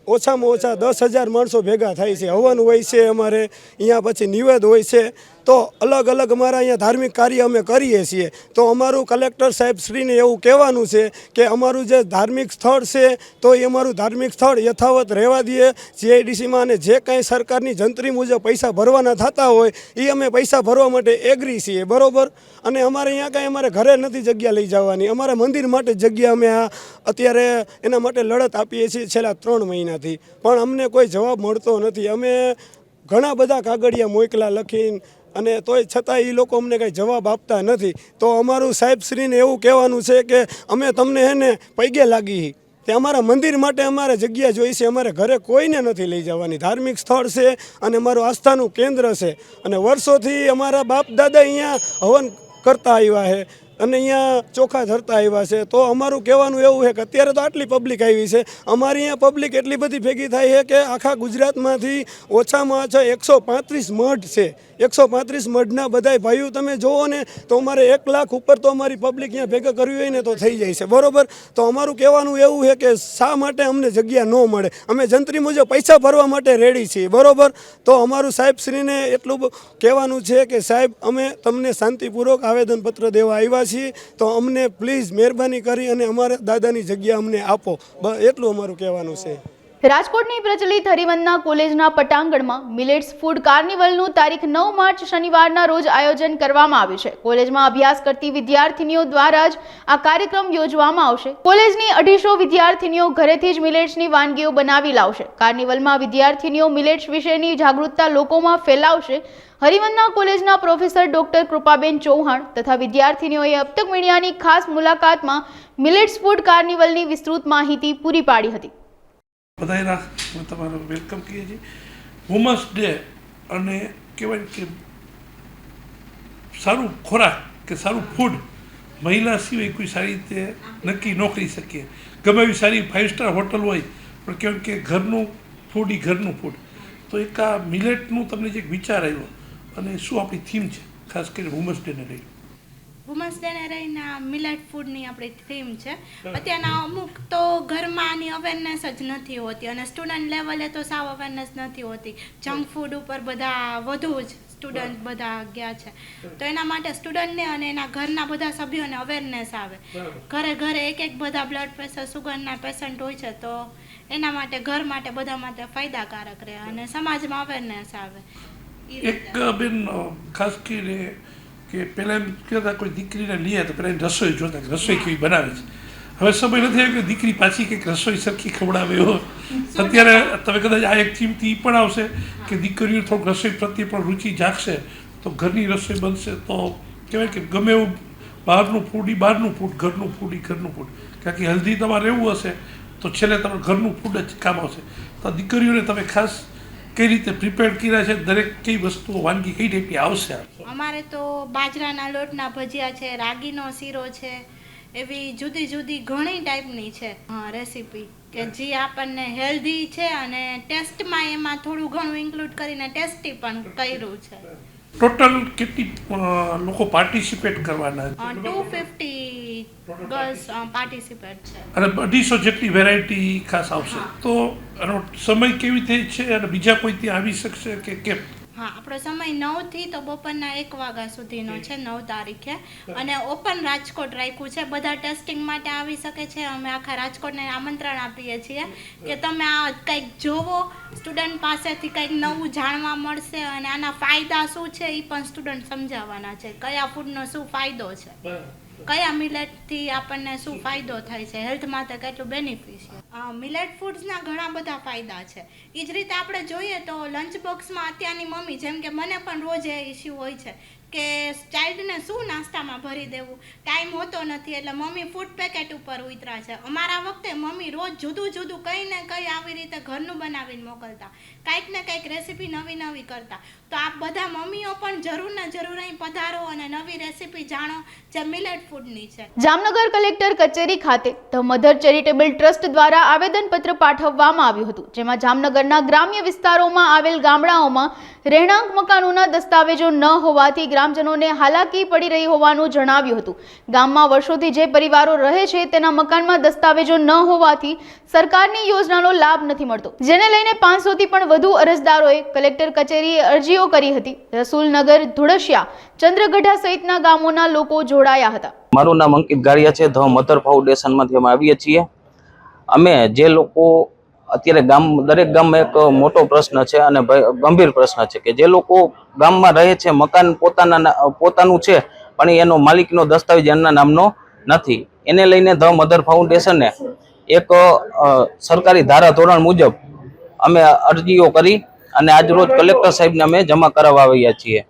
ઓછામાં ઓછા 10,000 માણસો ભેગા થાય છે, હવન હોય છે, અમારે અહીંયા પછી નિવેદ હોય છે, તો અલગ અલગ અમારા અહીંયા ધાર્મિક કાર્ય અમે કરીએ છીએ. તો અમારું કલેક્ટર સાહેબ શ્રીને એવું કહેવાનું છે કે અમારું જે ધાર્મિક સ્થળ છે તો એ અમારું ધાર્મિક સ્થળ યથાવત રહેવા દઈએ GIDCમાં, અને જે કાંઈ સરકારની જંત્રી મુજબ પૈસા ભરવાના થતા હોય એ અમે પૈસા ભરવા માટે એગ્રી છીએ, બરાબર. અને અમારે અહીંયા કાંઈ અમારે ઘરે નથી જગ્યા લઈ જવાની, અમારા મંદિર માટે જગ્યા અમે આ અત્યારે એના માટે લડત આપીએ છીએ છેલ્લા 3 મહિનાથી, પણ અમને કોઈ જવાબ મળતો નથી. અમે ઘણા બધા કાગળિયા મોકલા લખીને અને તોય છતાં એ લોકો અમને કંઈ જવાબ આપતા નથી. તો અમારું સાહેબશ્રીને એવું કહેવાનું છે કે અમે તમને એને પૈગે લાગી તે અમારા મંદિર માટે અમારે જગ્યા જોઈ છે, અમારે ઘરે કોઈને નથી લઈ જવાની. ધાર્મિક સ્થળ છે અને અમારું આસ્થાનું કેન્દ્ર છે અને વર્ષોથી અમારા બાપ દાદા અહીંયા હવન કરતા આવ્યા છે અને અહીંયા ચોખા ધરતા આવ્યા છે. તો અમારું કહેવાનું એવું છે કે અત્યારે તો આટલી પબ્લિક આવી છે, અમારી અહીંયા પબ્લિક એટલી બધી ભેગી થાય છે કે આખા ગુજરાતમાંથી ઓછામાં ઓછા 135 મઠ છે. 135 મઠના બધાય ભાઈઓ તમે જોવો ને તો અમારે 1 લાખ ઉપર તો અમારી પબ્લિક અહીંયા ભેગા કરવી હોય ને તો થઈ જાય છે, બરાબર. તો અમારું કહેવાનું એવું છે કે શા માટે અમને જગ્યા ન મળે, અમે જંત્રી મુજબ પૈસા ભરવા માટે રેડી છીએ, બરાબર. તો અમારું સાહેબશ્રીને એટલું કહેવાનું છે કે સાહેબ અમે તમને શાંતિપૂર્વક આવેદનપત્ર દેવા આવ્યા છીએ, તો અમને પ્લીઝ મહેરબાની કરી અને અમારા દાદાની જગ્યા અમને આપો, એટલું અમારું કહેવાનું છે. રાજકોટની પ્રચલિત હરિવંદના કોલેજના પટાંગણમાં મિલેટ્સ ફૂડ કાર્નિવલનું તારીખ 9 માર્ચ શનિવારના રોજ આયોજન કરવામાં આવ્યું છે. કોલેજમાં અભ્યાસ કરતી વિદ્યાર્થીનીઓ દ્વારા જ આ કાર્યક્રમ યોજવામાં આવશે. કોલેજની 250 વિદ્યાર્થીનીઓ ઘરેથી જ મિલેટ્સની વાનગીઓ બનાવી લાવશે. કાર્નિવલમાં વિદ્યાર્થીનીઓ મિલેટ્સ વિશેની જાગૃતતા લોકોમાં ફેલાવશે. હરિવંદના કોલેજના પ્રોફેસર ડોક્ટર કૃપાબેન ચૌહાણ તથા વિદ્યાર્થીનીઓએ અબતક મીડિયાની ખાસ મુલાકાતમાં મિલેટ્સ ફૂડ કાર્નિવલની વિસ્તૃત માહિતી પૂરી પાડી હતી. બધાના તમારું વેલકમ કહીએ છીએ. વુમન્સ ડે અને કહેવાય કે સારું ખોરાક કે સારું ફૂડ મહિલા સિવાય કોઈ સારી રીતે નક્કી ન કરી શકીએ. ગમે એવી સારી 5 સ્ટાર હોટલ હોય પણ કહેવાય કે ઘરનું ફૂડ એ ઘરનું ફૂડ. તો એક આ મિલેટનું તમને જે વિચાર આવ્યો અને શું આપણી થીમ છે? ખાસ કરીને વુમન્સ ડેને લઈ? વુમન્સ ડેને રહીને મિલેટ ફૂડની આપણી થીમ છે. અત્યારના અમુક તો ઘરમાં આની અવેરનેસ જ નથી હોતી અને સ્ટુડન્ટ લેવલે તો સાવ અવેરનેસ નથી હોતી. જંક ફૂડ ઉપર બધા વધુ જ સ્ટુડન્ટ બધા ગયા છે. તો એના માટે સ્ટુડન્ટને અને એના ઘરના બધા સભ્યોને અવેરનેસ આવે. ઘરે ઘરે એક બધા બ્લડ પ્રેશર સુગરના પેશન્ટ હોય છે, તો એના માટે ઘર માટે બધા માટે ફાયદાકારક રહે અને સમાજમાં અવેરનેસ આવે. એક બેન ખાસ કરીને કે પહેલાં એમ કહેતા કોઈ દીકરીને લઈએ તો પહેલાં રસોઈ જોતા કે રસોઈ કેવી બનાવે છે. હવે સમય નથી આવ્યો કે દીકરી પાછી કંઈક રસોઈ સરખી ખવડાવે એવો. અત્યારે તમે કદાચ આ એક ચીમથી પણ આવશે કે દીકરીઓ થોડુંક રસોઈ પ્રત્યે પણ રુચિ જાગશે તો ઘરની રસોઈ બનશે. તો કહેવાય કે ગમે એવું બહારનું ફૂડ બહારનું ફૂડ, ઘરનું ફૂડ ઘરનું ફૂડ. કારણ કે હેલ્ધી તમારે રહેવું હશે તો છેલ્લે તમારે ઘરનું ફૂડ જ કામ આવશે. તો દીકરીઓને તમે ખાસ કઈ રીતે પ્રિપેર કર્યા છે? દરેક કઈ વસ્તુઓ વાનગી કઈ ટાઈપની આવશે? અમારે તો બાજરાના લોટના ભજીયા છે, રાગીનો શીરો છે, એવી જુદી જુદી ઘણી ટાઈપની છે રેસીપી કે જે આપણને હેલ્ધી છે અને ટેસ્ટમાં એમાં થોડું ઘણું ઇન્ક્લુડ કરીને ટેસ્ટી પણ કર્યું છે. ટોટલ કેટલી લોકો પાર્ટિસિપેટ કરવાના? 250 ગર્લ્સ પાર્ટિસિપેટ છે અને 250 જેટલી વેરાયટી ખાસ આવશે. તો એનો સમય કેવી રીતે છે અને બીજા કોઈ ત્યાં આવી શકશે કે કેમ? હા, આપણો સમય 9 થી તો બપોરના 1 વાગ્યા સુધીનો છે 9 તારીખે. અને ઓપન રાજકોટ રાખ્યું છે. બધા ટેસ્ટિંગ માટે આવી શકે છે. અમે આખા રાજકોટને આમંત્રણ આપીએ છીએ કે તમે આ કંઈક જોવો, સ્ટુડન્ટ પાસેથી કંઈક નવું જાણવા મળશે અને આના ફાયદા શું છે એ પણ સ્ટુડન્ટ સમજાવવાના છે. કયા ફૂડનો શું ફાયદો છે, કયા મિલેટથી આપણને શું ફાયદો થાય છે, હેલ્થ માટે કેટલું બેનિફિશિયલ. મિલેટ ફૂડ્સના ઘણા બધા ફાયદા છે. એ જ રીતે આપણે જોઈએ તો લંચ બોક્સમાં અત્યારની મમ્મી, જેમ કે મને પણ રોજ એ ઇસ્યુ હોય છે કે ચાઇલ્ડને શું નાસ્તામાં ભરી દેવું, ટાઈમ હોતો નથી એટલે મમ્મી ફૂડ પેકેટ ઉપર ઉતરા છે. અમારા વખતે મમ્મી રોજ જુદું જુદું કંઈ ને કંઈ આવી રીતે ઘરનું બનાવીને મોકલતા, કંઈક ને કંઈક રેસીપી નવી નવી કરતા. તો આ બધા મમ્મીઓ પણ જરૂર ને જરૂર અહીં પધારો અને નવી રેસીપી જાણો જે મિલેટ ફૂડની છે. જામનગર કલેક્ટર કચેરી ખાતે ધ મધર ચેરિટેબલ ટ્રસ્ટ દ્વારા આવેદનપત્ર પાઠવવામાં આવ્યું હતું, જેમાં જામનગરના ગ્રામ્ય વિસ્તારોમાં આવેલ ગામડાઓમાં રહેણાંક મકાનોના દસ્તાવેજો ન હોવાથી ગ્રામજનોને હાલાકી પડી રહી હોવાનું જણાવ્યું હતું. ગામમાં વર્ષોથી જે પરિવારો રહે છે તેના મકાનમાં દસ્તાવેજો ન હોવાથી સરકારની યોજનાનો લાભ નથી મળતો, જેને લઈને 500 થી પણ વધુ અરજદારોએ કલેક્ટર કચેરીએ અરજીઓ કરી હતી. રસુલનગર, ધુળસિયા, ચંદ્રગઢા સહિતના ગામોના લોકો જોડાયા હતા. મારું નામ અંકિત ગાડિયા છે. ધ મધર ફાઉન્ડેશનમાંથી અમે આવીએ છીએ. અમે જે લોકો અત્યારે દરેક ગામમાં એક મોટો પ્રશ્ન છે અને ગંભીર પ્રશ્ન છે કે જે લોકો ગામમાં રહે છે, મકાન પોતાનું છે પણ એનો માલિકનો દસ્તાવેજ એમના નામનો નથી. એને લઈને ધ મધર ફાઉન્ડેશને એક સરકારી ધારા ધોરણ મુજબ અમે અરજીઓ કરી અને આજરોજ કલેક્ટર સાહેબને અમે જમા કરાવવા આવ્યા છીએ.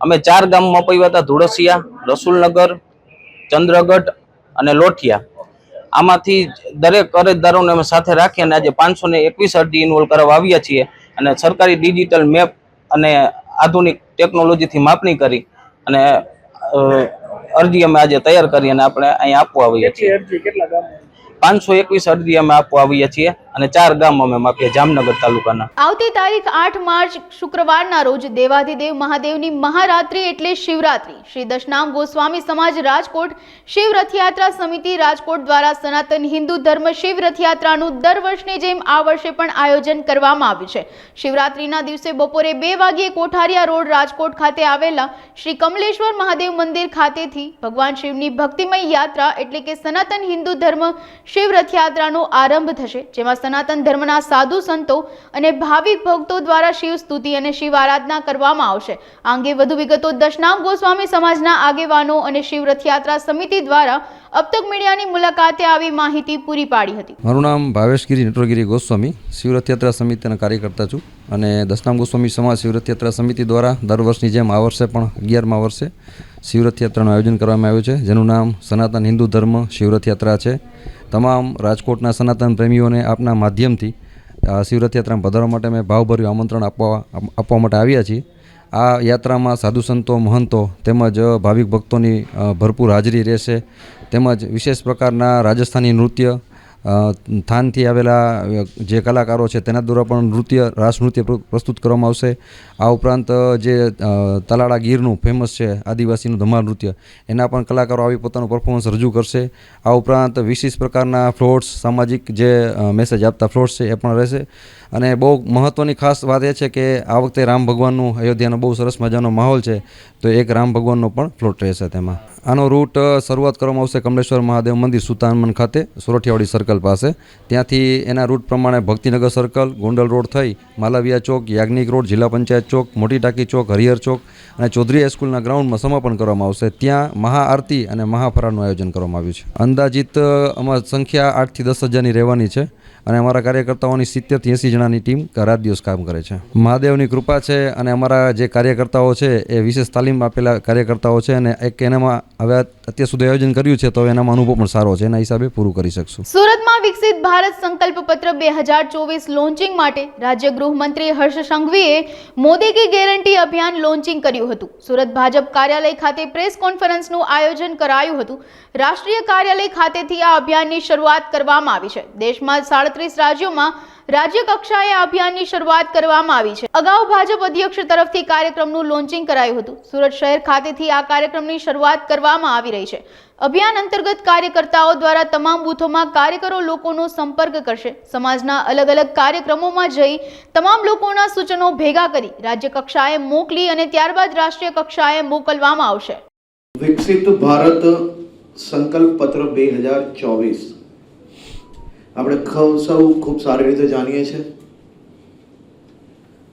અમે 4 ગામમાં અપાવ્યા હતા: ધુળસિયા, રસુલનગર, ચંદ્રગઢ અને લોઠિયા. આમાંથી દરેક અરજદારોને અમે સાથે રાખી અને આજે 521 અરજી ઇન્વોલ્વ કરવા આવ્યા છીએ અને સરકારી ડિજિટલ મેપ અને આધુનિક ટેકનોલોજીથી માપણી કરી અને અરજી અમે આજે તૈયાર કરી અને આપણે અહીંયા આપવા આવીએ છીએ. 521 અરજી અમે આપવા આવીએ છીએ અને 4 ગામ અમે માપીએ જામનગર તાલુકાના. આવતી તારીખ 8 માર્ચ શુક્રવારના રોજ દેવાધિદેવ મહાદેવની મહારાત્રિ એટલે શિવરાત્રિ શ્રી દશનામ ગોસ્વામી સમાજ રાજકોટ શિવ રથયાત્રા સમિતિ રાજકોટ દ્વારા સનાતન હિન્દુ ધર્મ શિવ રથયાત્રાનું દર વર્ષની જેમ આ વર્ષે પણ આયોજન કરવામાં આવ્યું છે. શિવરાત્રિના દિવસે બપોરે 2 વાગ્યે કોઠારિયા રોડ રાજકોટ ખાતે આવેલા શ્રી કમલેશ્વર મહાદેવ મંદિર ખાતેથી ભગવાન શિવની ભક્તિમય યાત્રા એટલે કે સનાતન હિન્દુ ધર્મ શિવ રથયાત્રાનો આરંભ થશે, જેમાં સનાતન ધર્મના સાધુ સંતો અને ભાવિક ભક્તો દ્વારા શિવ સ્તુતિ અને શિવ આરાધના કરવામાં આવશે. આ અંગે વધુ વિગતો દશનામ ગોસ્વામી સમાજના આગેવાનો અને શિવ રથયાત્રા સમિતિ દ્વારા અબતક મીડિયાની મુલાકાતે આવી માહિતી પૂરી પાડી હતી. મારું નામ ભાવેશગીરી નટવરગીરી ગોસ્વામી, શિવ રથયાત્રા સમિતિના કાર્યકર્તા છું અને દશનામ ગોસ્વામી સમાજ શિવ રથયાત્રા સમિતિ દ્વારા દર વર્ષની જેમ આ વર્ષે પણ 11મા વર્ષે શિવ રથયાત્રાનું આયોજન કરવામાં આવ્યું છે, જેનું નામ સનાતન હિન્દુ ધર્મ શિવ રથયાત્રા છે. તમામ રાજકોટના સનાતન પ્રેમીઓને આપના માધ્યમથી શિવ રથયાત્રામાં પધારવા માટે અમે ભાવભર્યું આમંત્રણ આપવા માટે આવ્યા છીએ. આ યાત્રામાં સાધુ સંતો, મહંતો તેમજ ભાવિક ભક્તોની ભરપૂર હાજરી રહેશે, તેમજ વિશેષ પ્રકારના રાજસ્થાની નૃત્ય થાનથી આવેલા જે કલાકારો છે તેના દ્વારા પણ રાસ નૃત્ય પ્રસ્તુત કરવામાં આવશે. આ ઉપરાંત જે તલાળા ગીરનું ફેમસ છે આદિવાસીનું ધમાલ નૃત્ય, એના પણ કલાકારો આવી પોતાનું પરફોર્મન્સ રજૂ કરશે. આ ઉપરાંત વિશિષ્ટ પ્રકારના ફ્લોટ્સ, સામાજિક જે મેસેજ આપતા ફ્લોટ્સ છે એ પણ રહેશે. અને બહુ મહત્ત્વની ખાસ વાત એ છે કે આ વખતે રામ ભગવાનનું અયોધ્યાનો બહુ સરસ મજાનો માહોલ છે, તો એક રામ ભગવાનનો પણ ફ્લોટ રહેશે તેમાં. આનો રૂટ શરૂઆત કરવામાં આવશે કમલેશ્વર મહાદેવ મંદિર સુતાનમન ખાતે, સોરઠિયાવાડી સર્કલ પાસે. ત્યાંથી એના રૂટ પ્રમાણે ભક્તિનગર સર્કલ, ગોંડલ રોડ થઈ માલવિયા ચોક, યાજ્ઞિક રોડ, જિલ્લા પંચાયત ચોક, મોટી ટાંકી ચોક, હરિહર ચોક અને ચૌધરી હાઈસ્કૂલના ગ્રાઉન્ડમાં સમાપન કરવામાં આવશે. ત્યાં મહાઆરતી અને મહાફરાળનું આયોજન કરવામાં આવ્યું છે. અંદાજિત અમારી સંખ્યા 8 થી 10 હજારની રહેવાની છે અને અમારા કાર્યકર્તાઓની 70 થી 80 જણાની ટીમ રાત દિવસ કામ કરે છે. મહાદેવની કૃપા છે અને અમારા જે કાર્યકર્તાઓ છે એ વિશેષ તાલીમ આપેલા કાર્યકર્તાઓ છે અને એક એનામાં હવે અત્યાર સુધી આયોજન કર્યું છે તો એનામાં અનુભવ પણ સારો છે, એના હિસાબે પૂરું કરી શકશું. સુરતમાં વિકસિત ભારત સંકલ્પ પત્ર 2024 લોન્ચિંગ માટે રાજ્ય ગૃહમંત્રી હર્ષ સંઘવીએ મોદી કી ગેરંટી અભિયાન લોન્ચિંગ કર્યું હતું. સુરત ભાજપ કાર્યાલય ખાતે પ્રેસ કોન્ફરન્સનું આયોજન કરાયું હતું. રાષ્ટ્રીય કાર્યાલય ખાતેથી આ અભિયાનની શરૂઆત કરવામાં આવી છે. દેશમાં 37 રાજ્યોમાં રાજ્ય કક્ષાએ આ અભિયાનની શરૂઆત કરવામાં આવી છે. અગાઉ ભાજપ અધ્યક્ષ તરફથી કાર્યક્રમનું લોન્ચિંગ કરાયું હતું. સુરત શહેર ખાતેથી આ કાર્યક્રમની શરૂઆત કરવામાં આવી રહી છે. અભિયાન અંતર્ગત કાર્યકર્તાઓ દ્વારા તમામ બૂથોમાં કાર્યકરો લોકોનો સંપર્ક કરશે. સમાજના અલગ અલગ કાર્યક્રમોમાં જઈ તમામ લોકોના સૂચનો ભેગા કરી રાજ્ય કક્ષાએ મોકલી અને ત્યારબાદ રાષ્ટ્રીય કક્ષાએ મોકલવામાં આવશે. વિકસિત ભારત સંકલ્પ પત્ર 2024 આપણે સૌ ખૂબ સારી રીતે જાણીએ છીએ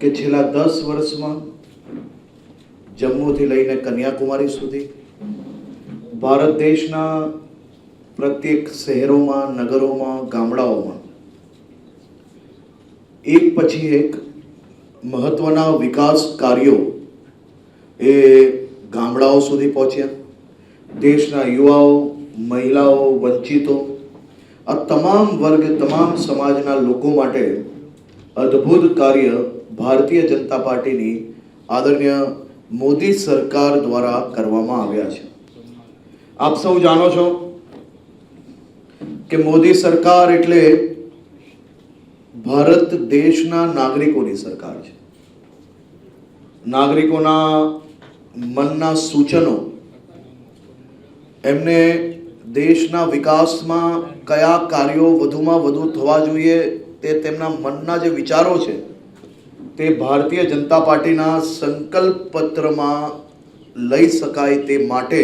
કે છેલ્લા 10 વર્ષમાં જમ્મુથી લઈને કન્યાકુમારી સુધી ભારત દેશના પ્રત્યેક શહેરોમાં, નગરોમાં, ગામડાઓમાં એક પછી એક મહત્વના વિકાસ કાર્યો એ ગામડાઓ સુધી પહોંચ્યા. દેશના યુવાઓ, મહિલાઓ, વંચિતો, આ તમામ વર્ગ, તમામ સમાજના લોકો માટે અદ્ભુત કાર્ય ભારતીય જનતા પાર્ટીની આદરણીય મોદી સરકાર દ્વારા કરવામાં આવ્યા છે. આપ સૌ જાણો છો કે મોદી સરકાર એટલે ભારત દેશના નાગરિકોની સરકાર છે. નાગરિકોના મનના સૂચનો, એમને દેશના વિકાસમાં કયા કાર્યો વધુમાં વધુ થવા જોઈએ તે તેમના મનના જે વિચારો છે તે ભારતીય જનતા પાર્ટીના સંકલ્પ પત્રમાં લઈ શકાય તે માટે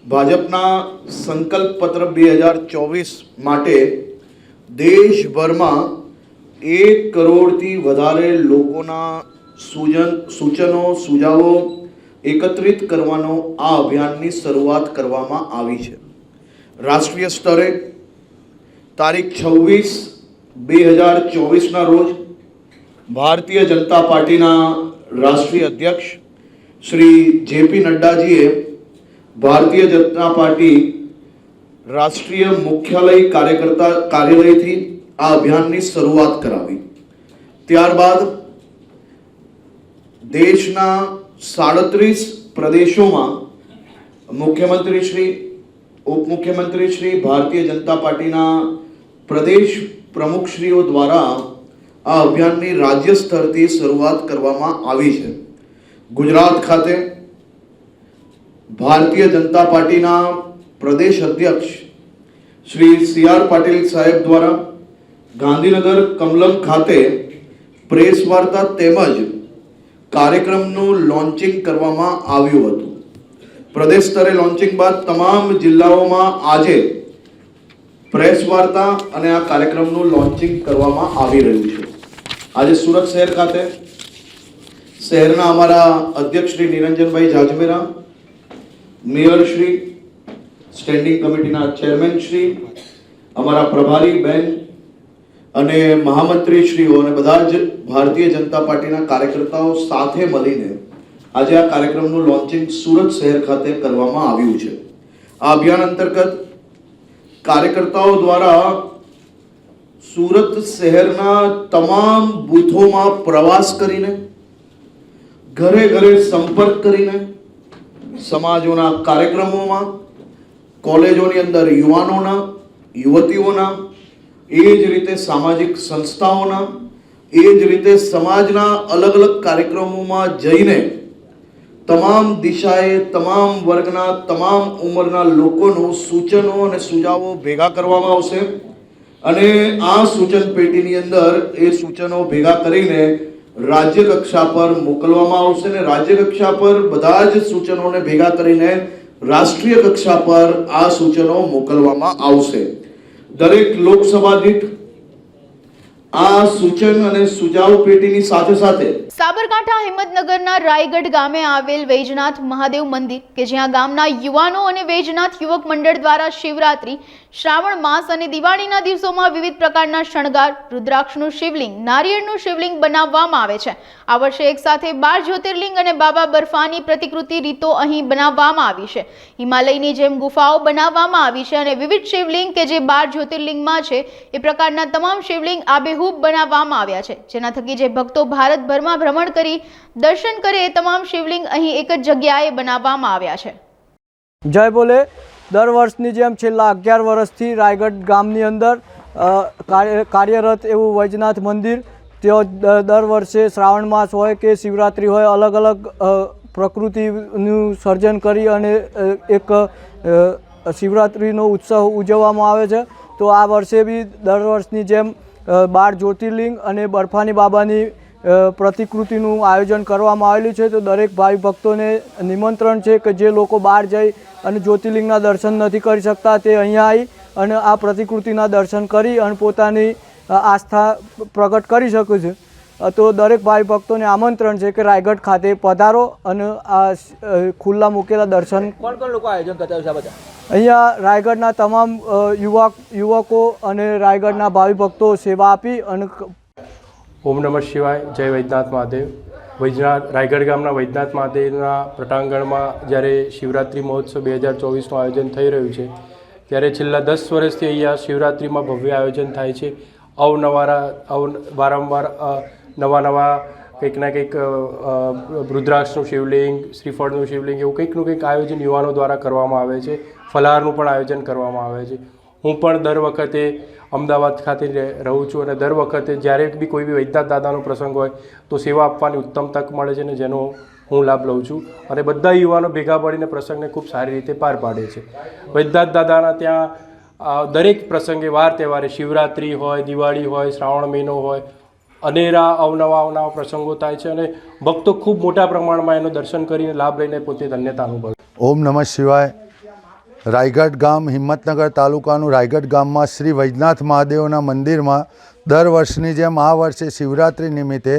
ભાજપના સંકલ્પ પત્ર 2024 માટે દેશભરમાં 1 કરોડથી વધારે લોકોના સૂચનો, સુઝાવો એકત્રિત કરવાનો આ અભિયાનની શરૂઆત કરવામાં આવી છે. રાષ્ટ્રીય સ્તરે તારીખ 26/2024ના રોજ ભારતીય જનતા પાર્ટીના રાષ્ટ્રીય અધ્યક્ષ શ્રી જેપી નડ્ડાજીએ ભારતીય જનતા પાર્ટી રાષ્ટ્રીય મુખ્યાલય કાર્યાલયથી આ અભિયાનની શરૂઆત કરાવી. ત્યારબાદ દેશના 37 પ્રદેશોમાં મુખ્યમંત્રી શ્રી, ઉપમુખ્યમંત્રી શ્રી, ભારતીય જનતા પાર્ટીના પ્રદેશ પ્રમુખશ્રીઓ દ્વારા આ અભિયાનની રાજ્ય સ્તરથી શરૂઆત કરવામાં આવી છે. ગુજરાત ખાતે ભારતીય જનતા પાર્ટીના પ્રદેશ અધ્યક્ષ શ્રી CR પાટીલ સાહેબ દ્વારા ગાંધીનગર કમલમ ખાતે પ્રેસ વાર્તા તેમજ કાર્યક્રમનું લોન્ચિંગ કરવામાં આવ્યું હતું. પ્રદેશ સ્તરે લોન્ચિંગ બાદ તમામ જિલ્લાઓમાં આજે પ્રેસ વાર્તા અને આ કાર્યક્રમનું લોન્ચિંગ કરવામાં આવી રહ્યું છે. આજે સુરત શહેર ખાતે શહેરના અમારા અધ્યક્ષ શ્રી નિરંજનભાઈ જાજમેરા, મેયર શ્રી, સ્ટેન્ડિંગ કમિટીના ચેરમેન શ્રી, અમારા પ્રભારી બેન અને મહામંત્રી શ્રીઓ અને બધા જ ભારતીય જનતા પાર્ટીના કાર્યકર્તાઓ સાથે મળીને આજે આ કાર્યક્રમનું લોન્ચિંગ સુરત શહેર ખાતે કરવામાં આવ્યું છે. આ અભિયાન અંતર્ગત કાર્યકર્તાઓ દ્વારા સુરત શહેરના તમામ બૂથોમાં પ્રવાસ કરીને, ઘરે ઘરે સંપર્ક કરીને, સમાજોના કાર્યક્રમોમાં, કોલેજોની અંદર યુવાનોના, યુવતીઓના એ જ રીતે સામાજિક સંસ્થાઓના, એ જ રીતે સમાજના અલગ અલગ કાર્યક્રમોમાં જઈને તમામ દિશાએ તમામ વર્ગના તમામ ઉંમરના લોકોનું સૂચનો અને સુઝાવો ભેગા કરવામાં આવશે અને આ સૂચન પેટીની અંદર એ સૂચનો ભેગા કરીને રાજ્ય કક્ષા પર મોકલવામાં આવશે અને રાજ્ય કક્ષા પર બધા જ સૂચનોને ભેગા કરીને રાષ્ટ્રીય કક્ષા પર આ સૂચનો મોકલવામાં આવશે. દરેક લોકસભા દીઠ આ સૂચન અને સુઝાવ પેટીની સાથે સાથે સાબરકાંઠા હિંમતનગરના રાયગઢ ગામે આવેલ વૈજનાથ મહાદેવ મંદિર કે જ્યાં ગામના યુવાનો અને વૈજનાથ યુવક મંડળ દ્વારા શિવરાત્રી, શ્રાવણ માસ અને દિવાળીના દિવસોમાં વિવિધ પ્રકારના શણગાર, રુદ્રાક્ષનું શિવલિંગ, નારિયેળનું શિવલિંગ બનાવવામાં આવે છે. આ વર્ષે એક સાથે 12 જ્યોતિર્લિંગ અને બાબા બર્ફાની પ્રતિકૃતિ રીતો અહીં બનાવવામાં આવી છે. હિમાલયની જેમ ગુફાઓ બનાવવામાં આવી છે અને વિવિધ શિવલિંગ કે જે 12 જ્યોતિર્લિંગમાં છે એ પ્રકારના તમામ શિવલિંગ આબેહૂબ બનાવવામાં આવ્યા છે, જેના થકી જે ભક્તો ભારતભરમાં ભ્રમણ કરી દર્શન કરે એ તમામ શિવલિંગ અહીં એક જ જગ્યાએ બનાવવામાં આવ્યા છે. જય બોલે. દર વર્ષની જેમ છેલ્લા 11 વર્ષથી રાયગઢ ગામની અંદર કાર્યરત એવું વૈજનાથ મંદિર, તેઓ દર વર્ષે શ્રાવણ માસ હોય કે શિવરાત્રિ હોય અલગ અલગ પ્રકૃતિનું સર્જન કરી અને એક શિવરાત્રિનો ઉત્સવ ઉજવવામાં આવે છે. તો આ વર્ષે બી દર વર્ષની જેમ 12 જ્યોતિર્લિંગ અને બર્ફાની બાબાની પ્રતિકૃતિનું આયોજન કરવામાં આવેલું છે. તો દરેક ભાઈ ભક્તોને નિમંત્રણ છે કે જે લોકો બહાર જઈ અને જ્યોતિર્લિંગના દર્શન નથી કરી શકતા તે અહીંયા આવી અને આ પ્રતિકૃતિના દર્શન કરી અને પોતાની આસ્થા પ્રગટ કરી શકે છે. તો દરેક ભાઈ ભક્તોને આમંત્રણ છે કે રાયગઢ ખાતે પધારો અને આ ખુલ્લા મૂકેલા દર્શન. કોણ કોણ લોકો આયોજન કરતા હોય છે બધા? અહીંયા રાયગઢના તમામ યુવકો અને રાયગઢના ભાવિ ભક્તો સેવા આપી અને ઓમ નમઃ શિવાય. જય વૈજનાથ મહાદેવ. રાયગઢ ગામના વૈજનાથ મહાદેવના પ્રટાંગણમાં જ્યારે શિવરાત્રિ મહોત્સવ 2024નું આયોજન થઈ રહ્યું છે ત્યારે છેલ્લા 10 વર્ષથી અહીંયા શિવરાત્રિમાં ભવ્ય આયોજન થાય છે. વારંવાર નવા કંઈક ના કંઈક રુદ્રાક્ષનું શિવલિંગ, શ્રીફળનું શિવલિંગ એવું કંઈકનું કંઈક આયોજન યુવાનો દ્વારા કરવામાં આવે છે. ફલાહારનું પણ આયોજન કરવામાં આવે છે. હું પણ દર વખતે અમદાવાદ ખાતે રહું છું અને દર વખતે જ્યારે બી કોઈ બી વૈજનાથ દાદાનો પ્રસંગ હોય તો સેવા આપવાની ઉત્તમ તક મળે છે અને જેનો હું લાભ લઉં છું અને બધા યુવાનો ભેગા મળીને પ્રસંગને ખૂબ સારી રીતે પાર પાડે છે. વૈજનાથ દાદાના ત્યાં દરેક પ્રસંગે વાર તહેવારે શિવરાત્રિ હોય, દિવાળી હોય, શ્રાવણ મહિનો હોય, અનેરા અવનવા પ્રસંગો થાય છે અને ભક્તો ખૂબ મોટા પ્રમાણમાં એનો દર્શન કરીને લાભ લઈને પોતે ધન્યતા અનુભવે. ઓમ નમઃ શિવાય. રાયગઢ ગામ હિંમતનગર તાલુકાનું રાયગઢ ગામમાં શ્રી વૈજનાથ મહાદેવના મંદિરમાં દર વર્ષની જેમ આ વર્ષે શિવરાત્રિ નિમિત્તે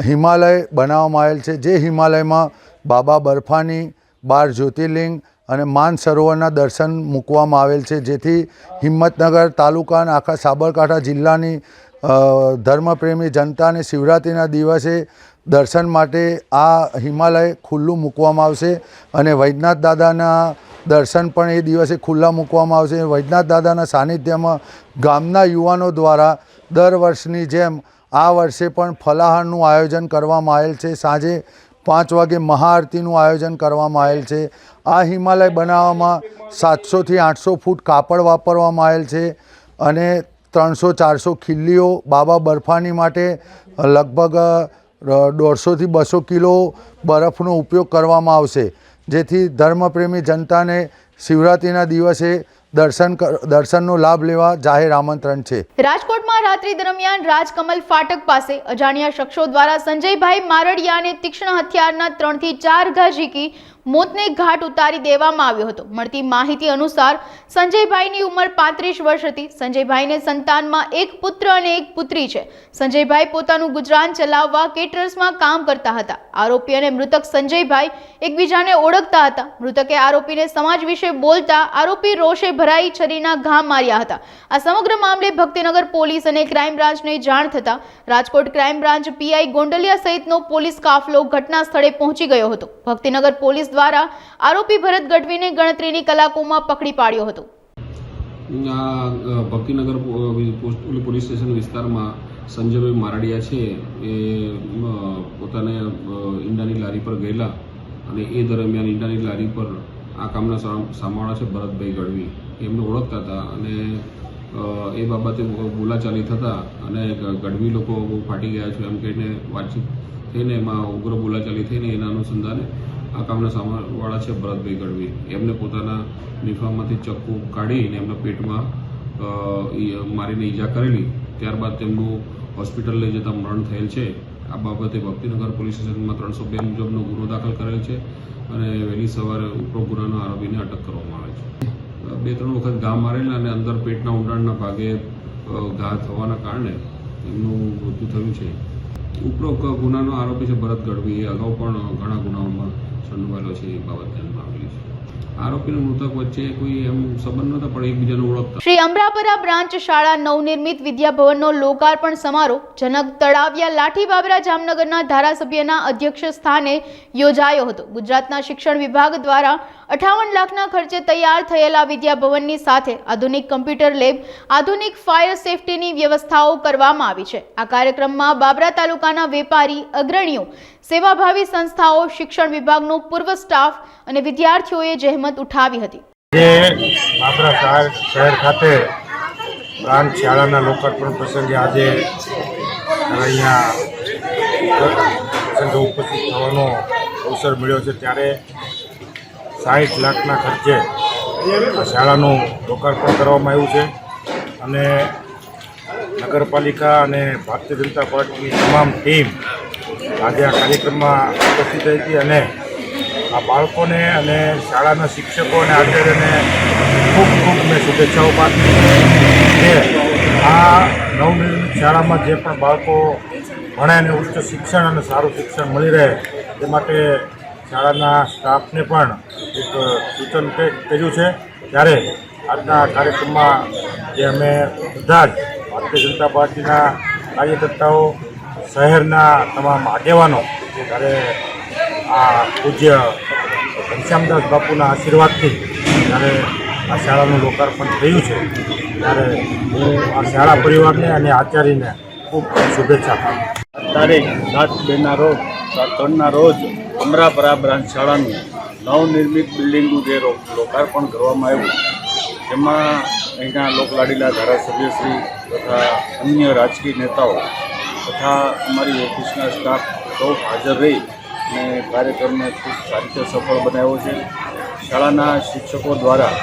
હિમાલય બનાવવામાં આવેલ છે. જે હિમાલયમાં બાબા બર્ફાની 12 જ્યોતિર્લિંગ અને માન સરોવરના દર્શન મૂકવામાં આવેલ છે, જેથી હિંમતનગર તાલુકાના આખા સાબરકાંઠા જિલ્લાની ધર્મપ્રેમી જનતાને શિવરાત્રિના દિવસે દર્શન માટે આ હિમાલય ખુલ્લું મૂકવામાં આવશે અને વૈજનાથ દાદાના દર્શન પણ એ દિવસે ખુલ્લા મૂકવામાં આવશે. વૈજનાથ દાદાના સાનિધ્યમાં ગામના યુવાનો દ્વારા દર વર્ષની જેમ આ વર્ષે પણ ફલાહારનું આયોજન કરવામાં આવેલ છે. સાંજે 5 વાગે મહાઆરતીનું આયોજન કરવામાં આવેલ છે. આ હિમાલય બનાવવામાં 700 થી 800 ફૂટ કાપડ વાપરવામાં આવેલ છે અને 300-400 ખીલ્લીઓ બાબા બર્ફાની માટે લગભગ 150 થી 200 કિલો બરફનો ઉપયોગ કરવામાં આવશે, જેથી ધર્મપ્રેમી જનતાને શિવરાત્રિના દિવસે દર્શનનો લાભ લેવા જાહેર આમંત્રણ છે. રાજકોટમાં રાત્રિ દરમિયાન રાજકમલ ફાટક પાસે અજાણ્યા શખ્સો દ્વારા સંજયભાઈ મારડિયાને તીક્ષ્ણ હથિયારના 3 થી 4 ઘા ઝીકી મોતને ઘાટ ઉતારી દેવામાં આવ્યો હતો. મળતી માહિતી અનુસાર સંજયભાઈની ઉંમર 35 વર્ષ હતી. સંજયભાઈને સંતાનમાં એક પુત્ર અને એક પુત્રી છે. સંજયભાઈ પોતાનું ગુજરાન ચલાવવા કેટરર્સમાં કામ કરતા હતા. આરોપી અને મૃતક સંજયભાઈ એકબીજાને ઓળખતા હતા. મૃતકે આરોપીને સમાજ વિશે બોલતા આરોપી રોષે ભરાઈ છરીના ઘા માર્યા હતા. આ સમગ્ર મામલે ભક્તિનગર પોલીસ અને ક્રાઇમ બ્રાન્ચને જાણ થતા Rajkot crime branch PI Gondaliya સહિતનો પોલીસ કાફલો ઘટના સ્થળે પહોંચી ગયો હતો. ભક્તિનગર પોલીસ દ્વારા આરોપી ભરત ગઢવીને ગણતરીની કલાકોમાં પકડી પાડ્યો હતો. ભક્તિનગર પોલીસ સ્ટેશન વિસ્તારમાં સંજયભાઈ મારડિયા છે એ પોતાને ઈંડાની લારી પર ગયેલા અને એ દરમિયાન ઈંડાની લારી પર આ કામના સામાવાળા છે ભરતભાઈ ગઢવી એમને ઓળખતા હતા અને એ બાબતે બોલાચાલી થતાં અને ગઢવી લોકો બહુ ફાટી ગયા છે એમ કહીને વાતચીત થઈને એમાં ઉગ્ર બોલાચાલી થઈને એના અનુસંધાને આ કામના સામાવાળા છે ભરતભાઈ ગઢવી એમને પોતાના નિફામાંથી ચક્કુ કાઢીને એમના પેટમાં મારીને ઈજા કરેલી. ત્યારબાદ તેમનું હોસ્પિટલ લઈ જતાં મરણ થયેલ છે. આ બાબતે ભક્તિનગર પોલીસ સ્ટેશનમાં 302 મુજબનો ગુનો દાખલ કરેલ છે અને વહેલી સવારે ઉપરોક્ત ગુનાના આરોપીને અટક કરવામાં આવે છે. 2-3 વખત ઘા મારેલા અને અંદર પેટના ઊંડાણના ભાગે ઘા થવાના કારણે એમનું મૃત્યુ થયું છે. ઉપરોક્ત ગુનાનો આરોપી છે ભરત ગઢવી. એ અગાઉ પણ ઘણા ગુનાઓમાં સંડોવાયેલો છે. એ બાબત ધ્યાનમાં આવેલી છે. આરોપી અને મૃતક વચ્ચે કોઈ એમ સંબંધ નહોતા પણ એકબીજાને ઓળખતા. શ્રી અમરાપરા બ્રાન્ચ શાળા નવનિર્મિત વિદ્યાભવનનો લોકાર્પણ સમારોહ જનક તળાવિયા લાઠી બાબરા જામનગરના ધારાસભ્યના અધ્યક્ષ સ્થાને યોજાયો હતો. ગુજરાતના શિક્ષણ વિભાગ દ્વારા 58 લાખના ખર્ચે તૈયાર થયેલા વિદ્યાભવનની સાથે આધુનિક કમ્પ્યુટર લેબ, આધુનિક ફાયર સેફટીની વ્યવસ્થાઓ કરવામાં આવી છે. આ કાર્યક્રમમાં બાબરા તાલુકાના વેપારી, અગ્રણીઓ, સેવાભાવી સંસ્થાઓ, શિક્ષણ વિભાગનો પૂર્વ સ્ટાફ અને વિદ્યાર્થીઓએ જહેમત ઉઠાવી હતી. બાબરા શહેર ખાતે બ્રાન્ચ શાળાના લોકાર્પણ પ્રસંગે આજે અહીંયા ઉપસ્થિત થવાનો અવસર મળ્યો છે. ત્યારે 60 લાખના ખર્ચે આ શાળાનું લોકાર્પણ કરવામાં આવ્યું છે અને નગરપાલિકા અને ભારતીય જનતા પાર્ટીની તમામ ટીમ આજે આ કાર્યક્રમમાં ઉપસ્થિત રહી હતી અને આ બાળકોને અને શાળાના શિક્ષકો અને આચાર્યને ખૂબ મેં શુભેચ્છાઓ પાઠવી છે. આ નવનિર્મિત શાળામાં જે પણ બાળકો ભણે અને ઉચ્ચ શિક્ષણ અને સારું શિક્ષણ મળી રહે તે માટે શાળાના સ્ટાફને પણ એક સૂચન કર્યું છે. ત્યારે આજના કાર્યક્રમમાં જે અમે બધા જ ભારતીય જનતા પાર્ટીના કાર્યકર્તાઓ, શહેરના તમામ આગેવાનો, ત્યારે આ પૂજ્ય ઘનશ્યામદાસ બાપુના આશીર્વાદથી જ્યારે આ શાળાનું લોકાર્પણ થયું છે ત્યારે હું આ શાળા પરિવારને અને આચાર્યને ખૂબ શુભેચ્છા પાઠવું. તારીખ 7/2ના રોજ 7/3ના રોજ અમરાપરા બ્રાન્ચ શાળાનું નવનિર્મિત બિલ્ડિંગનું જે લોકાર્પણ કરવામાં આવ્યું, જેમાં અહીંના લોકલાડીલા ધારાસભ્યશ્રી તથા અન્ય રાજકીય નેતાઓ તથા અમારી ઓફિસના સ્ટાફ સૌ હાજર રહી અને કાર્યક્રમને ખૂબ સારી રીતે સફળ બનાવ્યો છે. શાળાના શિક્ષકો દ્વારા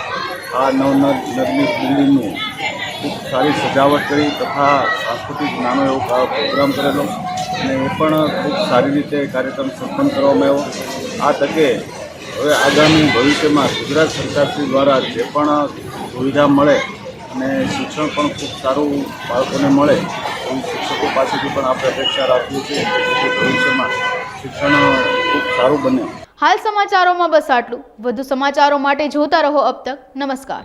આ નવનિર્મિત બિલ્ડિંગનું ખૂબ સારી સજાવટ કરી તથા સાંસ્કૃતિક નાનો એવો પ્રોગ્રામ કરેલો અને એ પણ ખૂબ સારી રીતે કાર્યક્રમ સંપન્ન કરવામાં આવ્યો. આ તકે હવે આગામી ભવિષ્યમાં ગુજરાત સરકારશ્રી દ્વારા જે પણ સુવિધા મળે અને શિક્ષણ પણ ખૂબ સારું બાળકોને મળે એવી શિક્ષકો પાસેથી પણ આપણે અપેક્ષા રાખીએ છીએ કે ભવિષ્યમાં શિક્ષણ ખૂબ સારું બને. હાલ સમાચારોમાં બસ આટલું. વધુ સમાચારો માટે જોતા રહો અબ તક. નમસ્કાર.